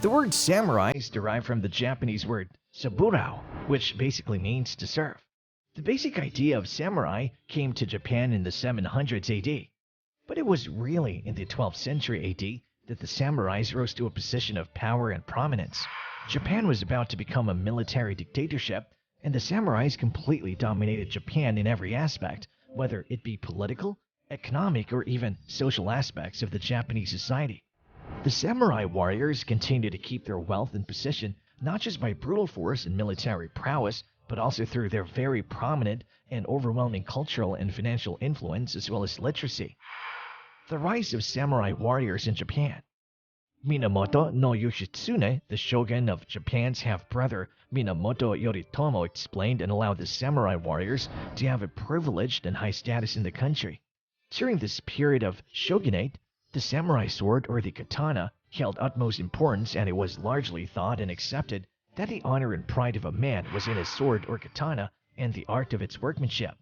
The word samurai is derived from the Japanese word saburau, which basically means to serve. The basic idea of samurai came to Japan in the 700s AD, but it was really in the 12th century AD that the samurais rose to a position of power and prominence. Japan was about to become a military dictatorship, and the samurais completely dominated Japan in every aspect, whether it be political, economic, or even social aspects of the Japanese society. The samurai warriors continued to keep their wealth and position not just by brutal force and military prowess, but also through their very prominent and overwhelming cultural and financial influence as well as literacy. The rise of samurai warriors in Japan. Minamoto Yoshitsune, the shogun of Japan's half-brother Minamoto Yoritomo, explained and allowed the samurai warriors to have a privileged and high status in the country. During this period of shogunate, the samurai sword, or the katana, held utmost importance, and it was largely thought and accepted that the honor and pride of a man was in his sword or katana and the art of its workmanship.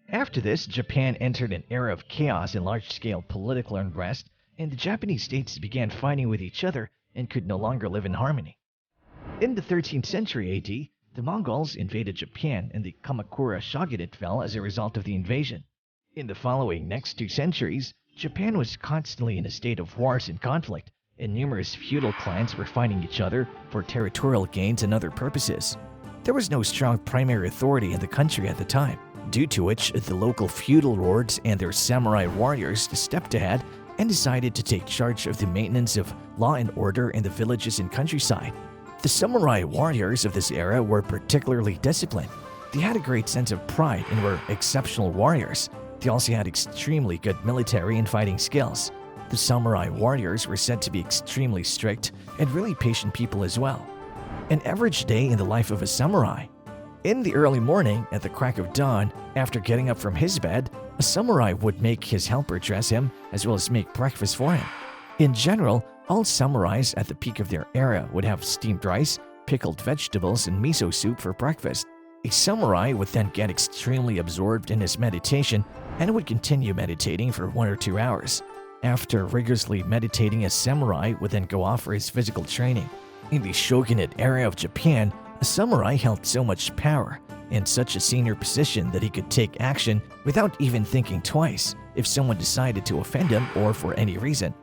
After this, Japan entered an era of chaos and large-scale political unrest, and the Japanese states began fighting with each other and could no longer live in harmony. In the 13th century AD, the Mongols invaded Japan, and the Kamakura shogunate fell as a result of the invasion. In the following next 2 centuries, Japan was constantly in a state of wars and conflict, and numerous feudal clans were fighting each other for territorial gains and other purposes. There was no strong primary authority in the country at the time, due to which the local feudal lords and their samurai warriors stepped ahead and decided to take charge of the maintenance of law and order in the villages and countryside. The samurai warriors of this era were particularly disciplined. They had a great sense of pride and were exceptional warriors. They also had extremely good military and fighting skills. The samurai warriors were said to be extremely strict and really patient people as well. An average day in the life of a samurai. In the early morning, at the crack of dawn, after getting up from his bed, a samurai would make his helper dress him as well as make breakfast for him. In general, all samurais at the peak of their era would have steamed rice, pickled vegetables, and miso soup for breakfast. A samurai would then get extremely absorbed in his meditation and would continue meditating for 1 or 2 hours. After rigorously meditating, a samurai would then go off for his physical training. In the shogunate era of Japan, a samurai held so much power and such a senior position that he could take action without even thinking twice if someone decided to offend him or for any reason.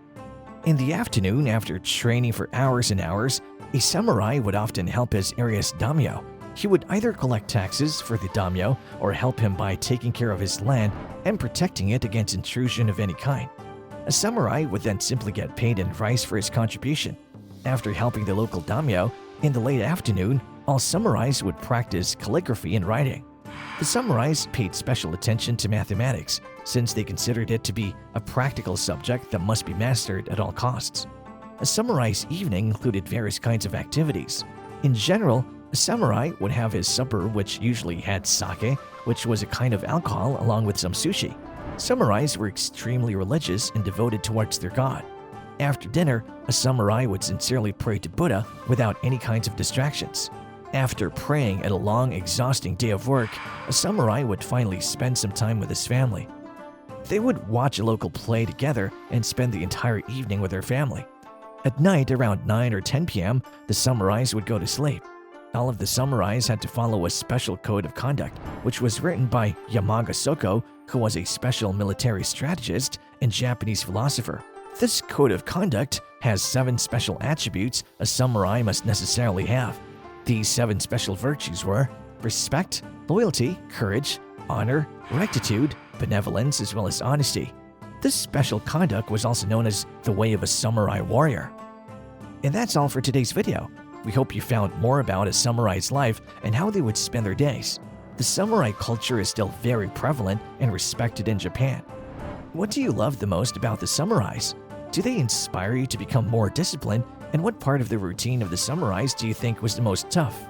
In the afternoon, after training for hours and hours, a samurai would often help his area's daimyo. He would either collect taxes for the daimyo or help him by taking care of his land and protecting it against intrusion of any kind. A samurai would then simply get paid in rice for his contribution. After helping the local daimyo, in the late afternoon, all samurais would practice calligraphy and writing. The samurais paid special attention to mathematics, since they considered it to be a practical subject that must be mastered at all costs. A samurai's evening included various kinds of activities. In general, a samurai would have his supper, which usually had sake, which was a kind of alcohol, along with some sushi. Samurais were extremely religious and devoted towards their god. After dinner, a samurai would sincerely pray to Buddha without any kinds of distractions. After praying at a long, exhausting day of work, a samurai would finally spend some time with his family. They would watch a local play together and spend the entire evening with their family. At night, around 9 or 10 p.m., the samurais would go to sleep. All of the samurais had to follow a special code of conduct, which was written by Yamaga Soko, who was a special military strategist and Japanese philosopher. This code of conduct has 7 special attributes a samurai must necessarily have. These 7 special virtues were respect, loyalty, courage, honor, rectitude, benevolence, as well as honesty. This special conduct was also known as the way of a samurai warrior. And that's all for today's video. We hope you found more about a samurai's life and how they would spend their days. The samurai culture is still very prevalent and respected in Japan. What do you love the most about the samurais? Do they inspire you to become more disciplined? And what part of the routine of the samurais do you think was the most tough?